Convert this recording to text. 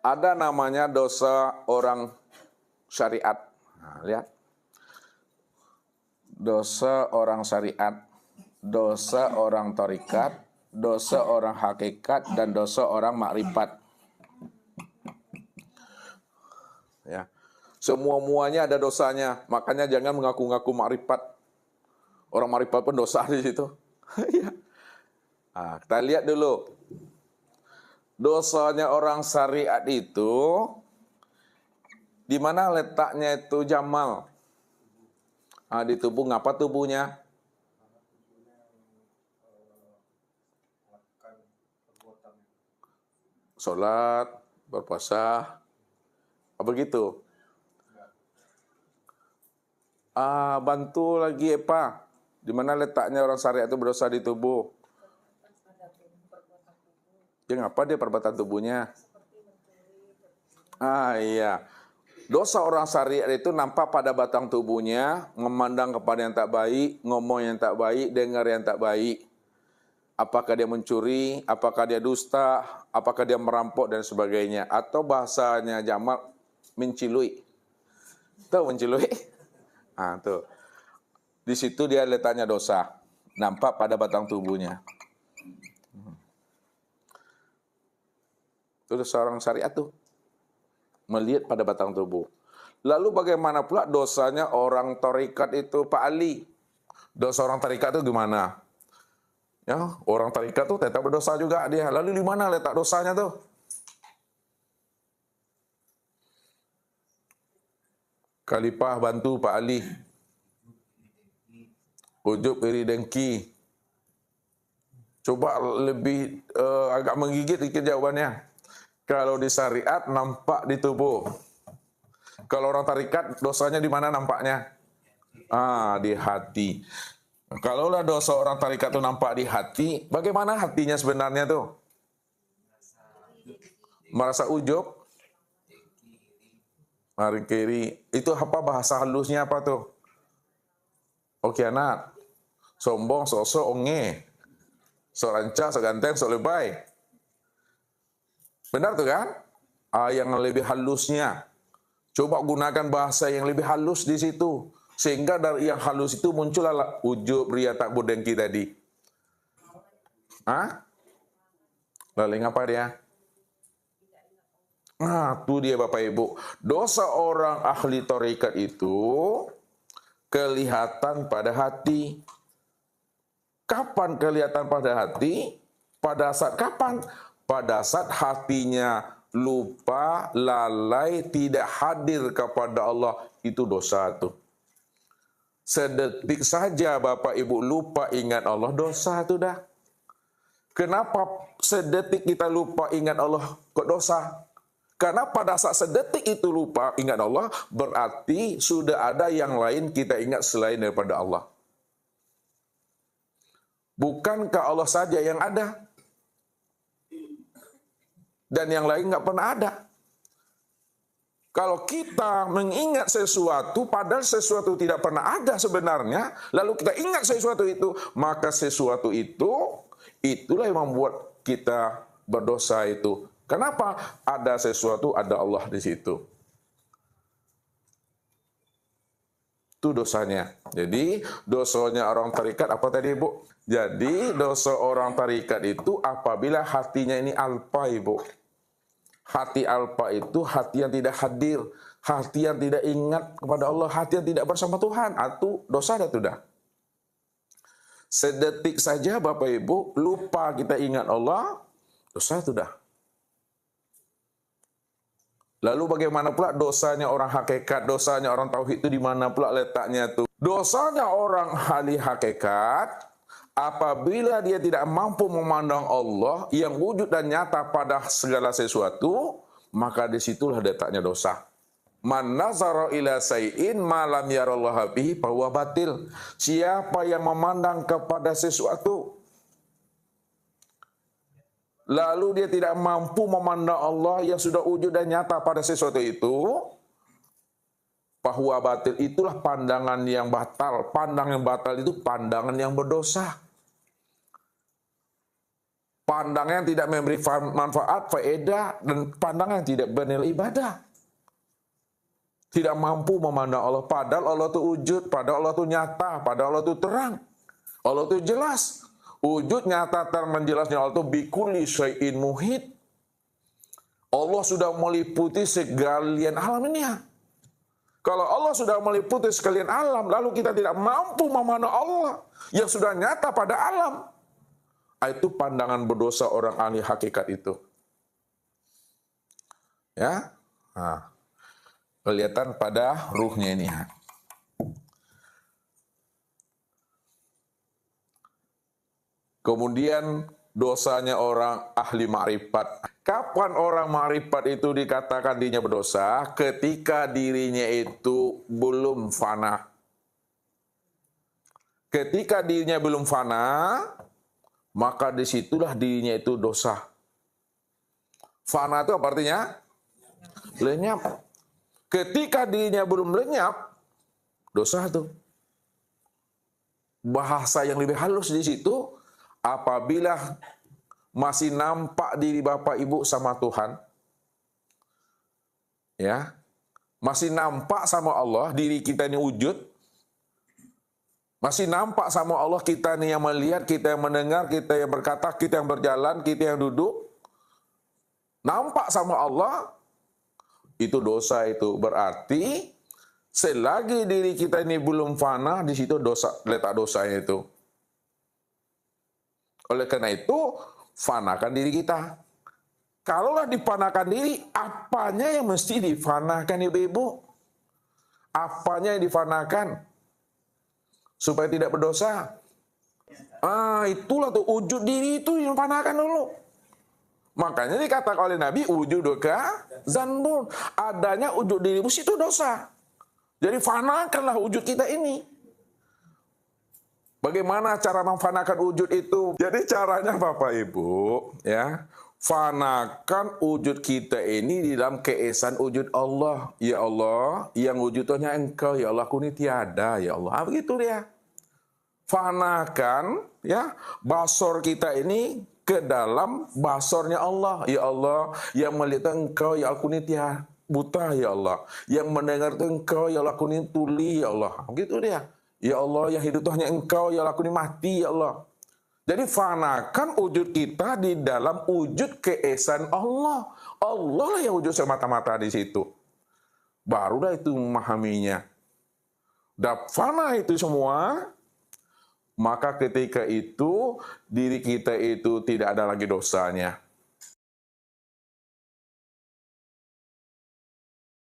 Ada namanya dosa orang syariat. Nah, lihat. Dosa orang syariat, dosa orang tarikat, dosa orang hakikat, dan dosa orang makrifat. Ya. Semua-muanya ada dosanya. Makanya jangan mengaku-ngaku makrifat. Orang makrifat pun dosa di situ. Ya. Nah, kita lihat dulu. Dosanya orang syariat itu di mana letaknya itu Jamal? Di tubuh, ngapa tubuhnya? Sholat, berpuasa, apa gitu? Bantu lagi apa? Di mana letaknya orang syariat itu berdosa di tubuh? Ya ngapa dia perbuatan tubuhnya? Iya. Dosa orang syariat itu nampak pada batang tubuhnya, memandang kepada yang tak baik, ngomong yang tak baik, dengar yang tak baik. Apakah dia mencuri, apakah dia dusta, apakah dia merampok dan sebagainya. Atau bahasanya Jamal, mencilui. Tahu mencilui? Tuh. Di situ dia letaknya dosa. Nampak pada batang tubuhnya. Itu seorang syariat tuh. Melihat pada batang tubuh. Lalu bagaimana pula dosanya orang tarikat itu, Pak Ali? Dosa orang tarikat itu gimana? Ya, orang tarikat tuh tetap berdosa juga dia. Lalu di mana letak dosanya tuh? Khalifah bantu Pak Ali. Ujub iri dengki. Coba lebih agak menggigit sedikit jawabannya. Kalau di syariat nampak di tubuh. Kalau orang tarikat dosanya di mana nampaknya? Di hati. Kalaulah dosa orang tarikat itu nampak di hati, bagaimana hatinya sebenarnya tuh? Merasa ujub, mari kiri. Itu apa bahasa halusnya apa tuh? Oke anak, sombong, sosok, onge, soranca, seganteng, solebay. Benar tuh kan? Yang lebih halusnya. Coba gunakan bahasa yang lebih halus di situ. Sehingga dari yang halus itu muncullah ujub, ria, takbur, dengki tadi. Lalu apa dia? Itu dia Bapak Ibu. Dosa orang ahli tarekat itu kelihatan pada hati. Kapan kelihatan pada hati? Pada saat kapan? Pada saat hatinya lupa, lalai, tidak hadir kepada Allah. Itu dosa itu. Sedetik saja Bapak Ibu lupa ingat Allah, dosa itu dah. Kenapa sedetik kita lupa ingat Allah kok dosa? Karena pada saat sedetik itu lupa ingat Allah, berarti sudah ada yang lain kita ingat selain daripada Allah. Bukankah Allah saja yang ada? Dan yang lain nggak pernah ada. Kalau kita mengingat sesuatu, padahal sesuatu tidak pernah ada sebenarnya, lalu kita ingat sesuatu itu, maka sesuatu itu, itulah yang membuat kita berdosa itu. Kenapa? Ada sesuatu, ada Allah di situ. Itu dosanya. Jadi, dosanya orang tarikat, apa tadi Ibu? Jadi, dosa orang tarikat itu apabila hatinya ini alpa Ibu. Hati alpa itu hati yang tidak hadir, hati yang tidak ingat kepada Allah, hati yang tidak bersama Tuhan. Itu dosa dah sudah. Sedetik saja Bapak Ibu lupa kita ingat Allah, dosa sudah. Lalu bagaimana pula dosanya orang hakikat, dosanya orang tauhid itu di mana pula letaknya itu? Dosanya orang ahli hakikat apabila dia tidak mampu memandang Allah yang wujud dan nyata pada segala sesuatu, maka disitulah letaknya dosa. Man nazara ila say'in ma lam yarallaha bihi fahuwa batil. Siapa yang memandang kepada sesuatu lalu dia tidak mampu memandang Allah yang sudah wujud dan nyata pada sesuatu itu, fahuwa batil, itulah pandangan yang batal. Pandangan yang batal itu pandangan yang berdosa. Pandangan yang tidak memberi manfaat, faedah, dan pandangan yang tidak bernilai ibadah. Tidak mampu memandang Allah, padahal Allah itu wujud, padahal Allah itu nyata, padahal Allah itu terang. Allah itu jelas. Wujud nyata terang menjelasnya Allah itu bikulli syai'in muhit. Allah sudah meliputi segalian alam ini ya. Kalau Allah sudah meliputi sekalian alam, lalu kita tidak mampu memandang Allah yang sudah nyata pada alam. Itu pandangan berdosa orang ahli hakikat itu. Ya, nah, kelihatan pada ruhnya ini ya. Kemudian dosanya orang ahli ma'rifat. Kapan orang ma'rifat itu dikatakan dirinya berdosa? Ketika dirinya itu belum fana. Ketika dirinya belum fana, maka disitulah dirinya itu dosa. Fana itu apa artinya? Lenyap. Ketika dirinya belum lenyap, dosa itu. Bahasa yang lebih halus di situ, apabila masih nampak diri Bapak Ibu sama Tuhan, ya, masih nampak sama Allah, diri kita ini wujud, masih nampak sama Allah, kita ini yang melihat, kita yang mendengar, kita yang berkata, kita yang berjalan, kita yang duduk, nampak sama Allah, itu dosa itu. Berarti selagi diri kita ini belum fana, di situ dosa, letak dosanya itu. Oleh karena itu, fanakan diri kita. Kalaulah difanakan diri, apanya yang mesti difanakan ibu-ibu? Apanya yang difanakan? Supaya tidak berdosa. Itulah tuh wujud diri itu yang fanakan dulu. Makanya dikatakan oleh Nabi, wujuduka zanbun. Adanya wujud dirimu itu dosa. Jadi fanakanlah wujud kita ini. Bagaimana cara memfanakan wujud itu? Jadi caranya Bapak Ibu, ya, fanakan wujud kita ini di dalam keesaan wujud Allah. Ya Allah, yang wujudnya Engkau, ya Allah, aku ini tiada, ya Allah. Begitu dia. Fanakan, ya, basor kita ini ke dalam basornya Allah. Ya Allah, yang melihat Engkau, ya aku ini tiada, buta, ya Allah. Yang mendengar Engkau, ya Allah, aku ini tuli, ya Allah. Begitu dia. Ya Allah, yang hidup itu hanya Engkau, ya Allah, aku ini mati, ya Allah. Jadi fanakan wujud kita di dalam wujud keesaan Allah. Allah lah yang wujud semata-mata di situ. Barulah itu memahaminya. Dan fana itu semua, maka ketika itu diri kita itu tidak ada lagi dosanya.